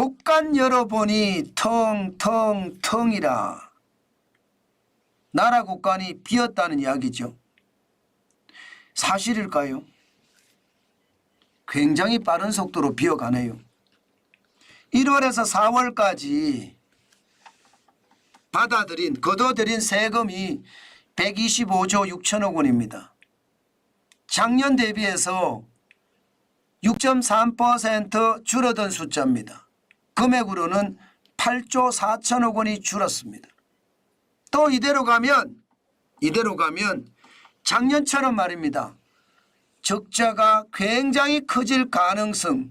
곡간 열어보니 텅텅텅이라. 나라 곡간이 비었다는 이야기죠. 사실일까요? 굉장히 빠른 속도로 비어가네요. 1월에서 4월까지 거둬들인 세금이 125조 6천억 원입니다. 작년 대비해서 6.3% 줄어든 숫자입니다. 금액으로는 8조 4천억 원이 줄었습니다. 또 이대로 가면 작년처럼 말입니다. 적자가 굉장히 커질 가능성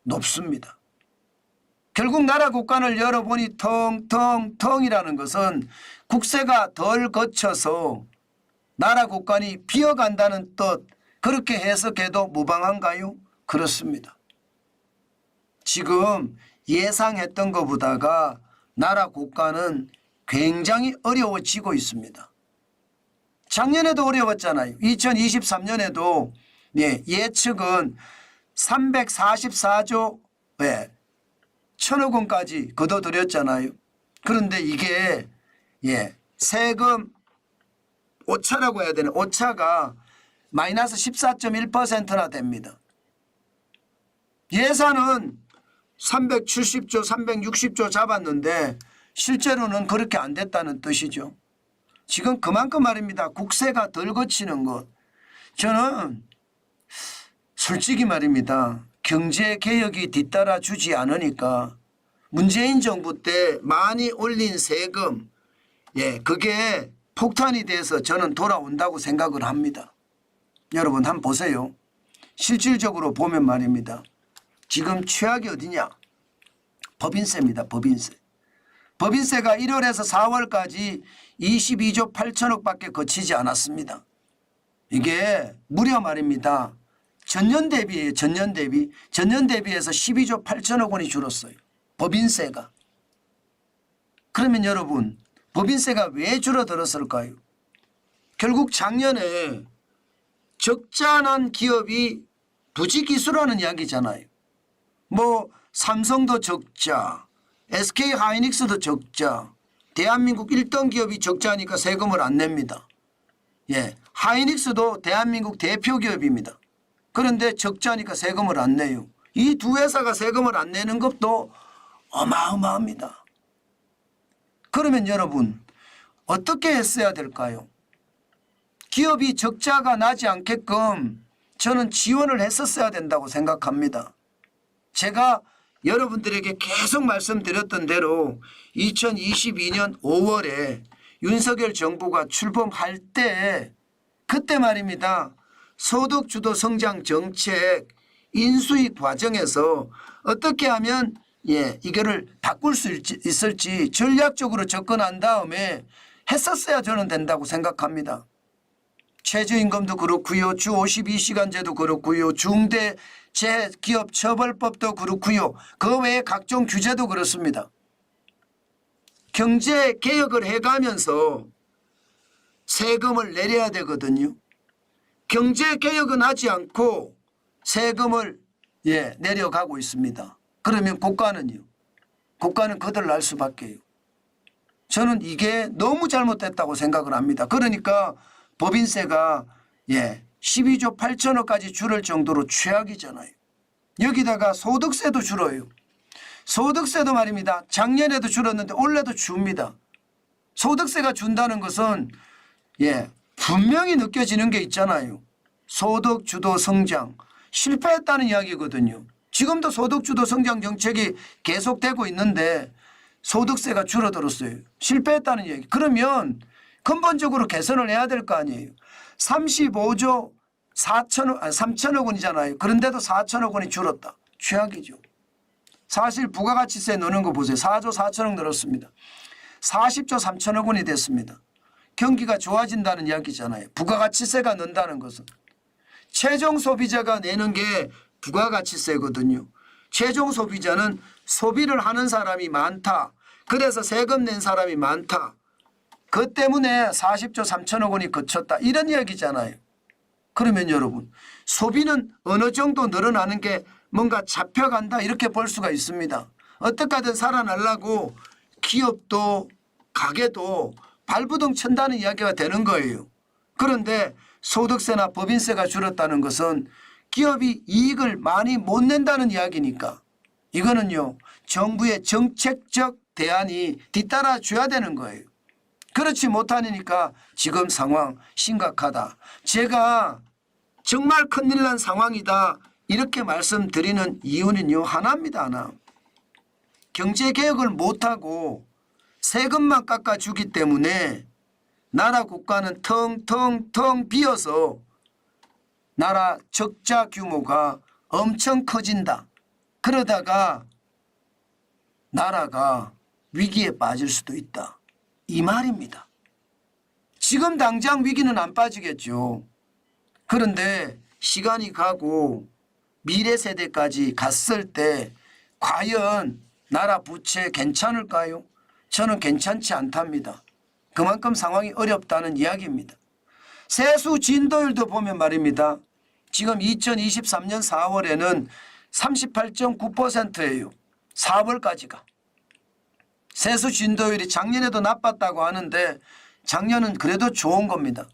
높습니다. 결국 나라 국간을 열어보니 텅텅텅이라는 것은 국세가 덜 거쳐서 나라 국간이 비어간다는 뜻, 그렇게 해석해도 무방한가요? 그렇습니다. 지금 예상했던 것보다가 나라 국간은 굉장히 어려워지고 있습니다. 작년에도 어려웠잖아요. 2023년에도 예측은 344조 천억 원까지 거둬들였잖아요. 그런데 이게 세금 오차라고 해야 되나, 오차가 마이너스 14.1%나 됩니다. 예산은 370조 360조 잡았는데 실제로는 그렇게 안 됐다는 뜻이죠. 지금 그만큼 말입니다. 국세가 덜 거치는 것. 저는 솔직히 말입니다. 경제개혁이 뒤따라 주지 않으니까 문재인 정부 때 많이 올린 세금, 그게 폭탄이 돼서 저는 돌아온다고 생각을 합니다. 여러분 한번 보세요. 실질적으로 보면 말입니다. 지금 최악이 어디냐? 법인세입니다. 법인세. 법인세가 1월에서 4월까지 22조 8천억 밖에 거치지 않았습니다. 이게 무려 말입니다. 전년 대비예요. 전년 대비해서 12조 8천억 원이 줄었어요. 법인세가. 그러면 여러분 법인세가 왜 줄어들었을까요? 결국 작년에 적자난 기업이 부지기수라는 이야기잖아요. 뭐 삼성도 적자, SK하이닉스도 적자, 대한민국 1등 기업이 적자니까 세금을 안 냅니다. 하이닉스도 대한민국 대표 기업입니다. 그런데 적자니까 세금을 안 내요. 이 두 회사가 세금을 안 내는 것도 어마어마합니다. 그러면 여러분 어떻게 했어야 될까요? 기업이 적자가 나지 않게끔 저는 지원을 했었어야 된다고 생각합니다. 제가 여러분들에게 계속 말씀드렸던 대로 2022년 5월에 윤석열 정부가 출범할 때 그때 말입니다. 소득주도 성장 정책 인수위 과정에서 어떻게 하면 이거를 바꿀 수 있을지 전략적으로 접근한 다음에 했었어야 저는 된다고 생각합니다. 최저임금도 그렇고요. 주 52시간제도 그렇고요. 중대재기업처벌법도 그렇고요. 그 외에 각종 규제도 그렇습니다. 경제개혁을 해가면서 세금을 내려야 되거든요. 경제개혁은 하지 않고 세금을 내려가고 있습니다. 그러면 고가는요? 고가는 거들날 수밖에요. 저는 이게 너무 잘못됐다고 생각을 합니다. 그러니까 법인세가 12조 8천억까지 줄을 정도로 최악이잖아요. 여기다가 소득세도 줄어요. 소득세도 말입니다. 작년에도 줄었는데 올해도 줍니다. 소득세가 준다는 것은 분명히 느껴지는 게 있잖아요. 소득주도 성장 실패했다는 이야기거든요. 지금도 소득주도 성장 정책이 계속되고 있는데 소득세가 줄어들었어요. 실패했다는 이야기. 그러면 근본적으로 개선을 해야 될 거 아니에요. 35조 3천억 원이잖아요. 그런데도 4천억 원이 줄었다. 최악이죠. 사실 부가가치세 넣는 거 보세요. 4조 4천억 늘었습니다. 40조 3천억 원이 됐습니다. 경기가 좋아진다는 이야기잖아요. 부가가치세가 는다는 것은. 최종 소비자가 내는 게 부가가치세거든요. 최종 소비자는 소비를 하는 사람이 많다. 그래서 세금 낸 사람이 많다. 그 때문에 40조 3천억 원이 거쳤다. 이런 이야기잖아요. 그러면 여러분 소비는 어느 정도 늘어나는 게 뭔가 잡혀간다 이렇게 볼 수가 있습니다. 어떻게 하든 살아나려고 기업도 가게도 발부둥 친다는 이야기가 되는 거예요. 그런데 소득세나 법인세가 줄었다는 것은 기업이 이익을 많이 못 낸다는 이야기니까 이거는요 정부의 정책적 대안이 뒤따라 줘야 되는 거예요. 그렇지 못하니까 지금 상황 심각하다. 제가 정말 큰일 난 상황이다 이렇게 말씀드리는 이유는요 하나입니다. 하나. 경제개혁을 못하고 세금만 깎아주기 때문에 나라 국가는 텅텅텅 비어서 나라 적자 규모가 엄청 커진다. 그러다가 나라가 위기에 빠질 수도 있다. 이 말입니다. 지금 당장 위기는 안 빠지겠죠. 그런데 시간이 가고 미래 세대까지 갔을 때 과연 나라 부채 괜찮을까요? 저는 괜찮지 않답니다. 그만큼 상황이 어렵다는 이야기입니다. 세수 진도율도 보면 말입니다. 지금 2023년 4월에는 38.9%예요. 4월까지가. 세수 진도율이 작년에도 나빴다고 하는데 작년은 그래도 좋은 겁니다.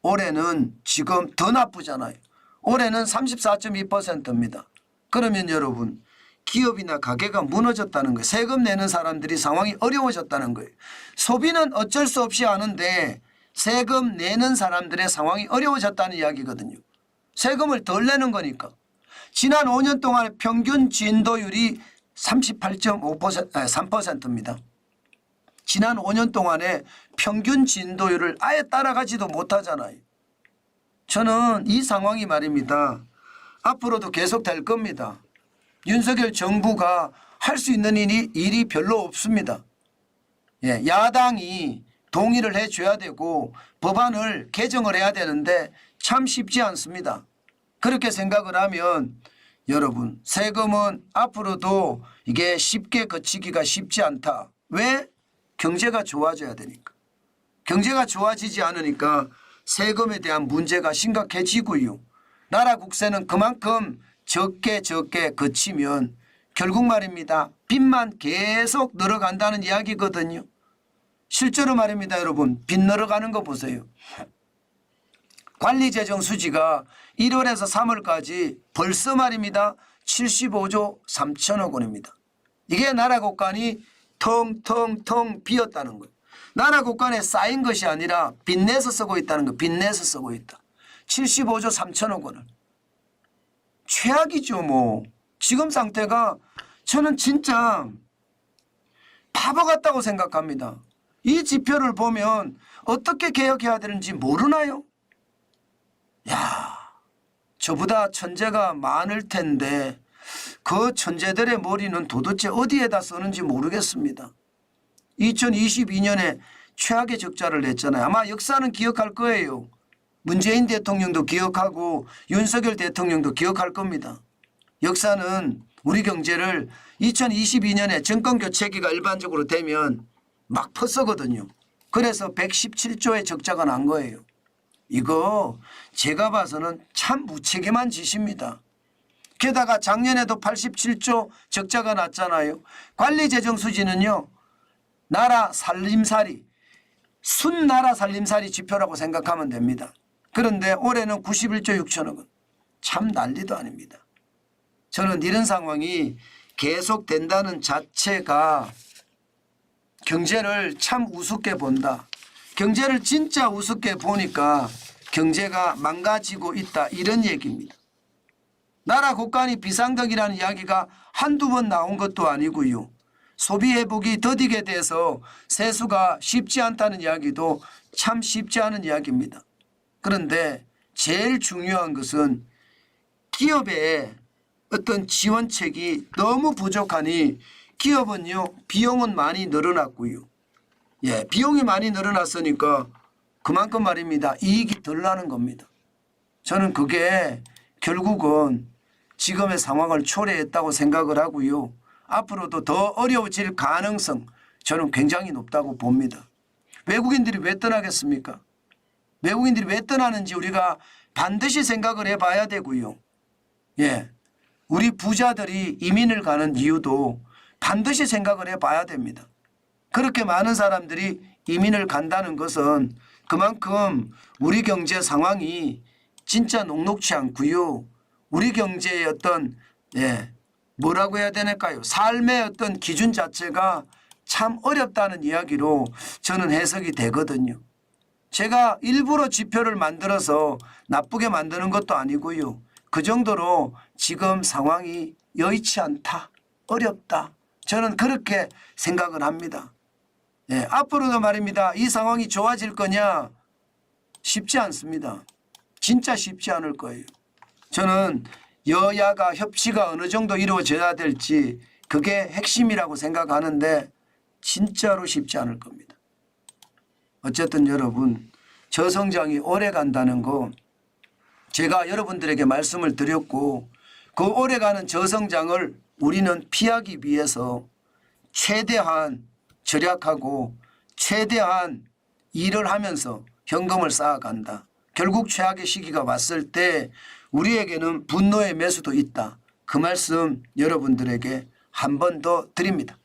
올해는 지금 더 나쁘잖아요. 올해는 34.2%입니다. 그러면 여러분 기업이나 가게가 무너졌다는 거예요. 세금 내는 사람들이 상황이 어려워졌다는 거예요. 소비는 어쩔 수 없이 하는데 세금 내는 사람들의 상황이 어려워졌다는 이야기거든요. 세금을 덜 내는 거니까. 지난 5년 동안 평균 진도율이 3%입니다. 지난 5년 동안에 평균 진도율을 아예 따라가지도 못하잖아요. 저는 이 상황이 말입니다. 앞으로도 계속 될 겁니다. 윤석열 정부가 할 수 있는 일이 별로 없습니다. 예, 야당이 동의를 해줘야 되고 법안을 개정을 해야 되는데 참 쉽지 않습니다. 그렇게 생각을 하면 여러분 세금은 앞으로도 이게 쉽게 거치기가 쉽지 않다. 왜? 경제가 좋아져야 되니까. 경제가 좋아지지 않으니까 세금에 대한 문제가 심각해지고요. 나라 국세는 그만큼 적게 거치면 결국 말입니다. 빚만 계속 늘어간다는 이야기거든요. 실제로 말입니다. 여러분 빚 늘어가는 거 보세요. 관리재정 수지가 1월에서 3월까지 벌써 말입니다. 75조 3천억 원입니다. 이게 나라 국간이 텅텅텅 비었다는 거예요. 나라 국간에 쌓인 것이 아니라 빚내서 쓰고 있다는 거예요. 빚내서 쓰고 있다. 75조 3천억 원을. 최악이죠 뭐. 지금 상태가 저는 진짜 바보 같다고 생각합니다. 이 지표를 보면 어떻게 개혁해야 되는지 모르나요? 야, 저보다 천재가 많을 텐데 그 천재들의 머리는 도대체 어디에다 쓰는지 모르겠습니다. 2022년에 최악의 적자를 냈잖아요. 아마 역사는 기억할 거예요. 문재인 대통령도 기억하고 윤석열 대통령도 기억할 겁니다. 역사는 우리 경제를 2022년에 정권교체기가 일반적으로 되면 막 퍼서거든요. 그래서 117조의 적자가 난 거예요. 이거 제가 봐서는 참 무책임한 짓입니다. 게다가 작년에도 87조 적자가 났잖아요. 관리재정수지는요. 나라 살림살이 순나라 살림살이 지표라고 생각하면 됩니다. 그런데 올해는 91조 6천억 원. 참 난리도 아닙니다. 저는 이런 상황이 계속된다는 자체가 경제를 참 우습게 본다. 경제를 진짜 우습게 보니까 경제가 망가지고 있다 이런 얘기입니다. 나라 국간이 비상덕이라는 이야기가 한두 번 나온 것도 아니고요. 소비 회복이 더디게 돼서 세수가 쉽지 않다는 이야기도 참 쉽지 않은 이야기입니다. 그런데 제일 중요한 것은 기업의 어떤 지원책이 너무 부족하니 기업은요 비용은 많이 늘어났고요. 예, 비용이 많이 늘어났으니까 그만큼 말입니다. 이익이 덜 나는 겁니다. 저는 그게 결국은 지금의 상황을 초래했다고 생각을 하고요. 앞으로도 더 어려워질 가능성 저는 굉장히 높다고 봅니다. 외국인들이 왜 떠나겠습니까? 외국인들이 왜 떠나는지 우리가 반드시 생각을 해봐야 되고요. 예, 우리 부자들이 이민을 가는 이유도 반드시 생각을 해봐야 됩니다. 그렇게 많은 사람들이 이민을 간다는 것은 그만큼 우리 경제 상황이 진짜 녹록치 않고요. 우리 경제의 어떤 뭐라고 해야 되나요? 삶의 어떤 기준 자체가 참 어렵다는 이야기로 저는 해석이 되거든요. 제가 일부러 지표를 만들어서 나쁘게 만드는 것도 아니고요. 그 정도로 지금 상황이 여의치 않다. 어렵다. 저는 그렇게 생각을 합니다. 앞으로도 말입니다. 이 상황이 좋아질 거냐? 쉽지 않습니다. 진짜 쉽지 않을 거예요. 저는 여야가 협치가 어느 정도 이루어져야 될지 그게 핵심이라고 생각하는데 진짜로 쉽지 않을 겁니다. 어쨌든 여러분 저성장이 오래 간다는 거 제가 여러분들에게 말씀을 드렸고 그 오래가는 저성장을 우리는 피하기 위해서 최대한 절약하고 최대한 일을 하면서 현금을 쌓아간다. 결국 최악의 시기가 왔을 때 우리에게는 분노의 매수도 있다. 그 말씀 여러분들에게 한 번 더 드립니다.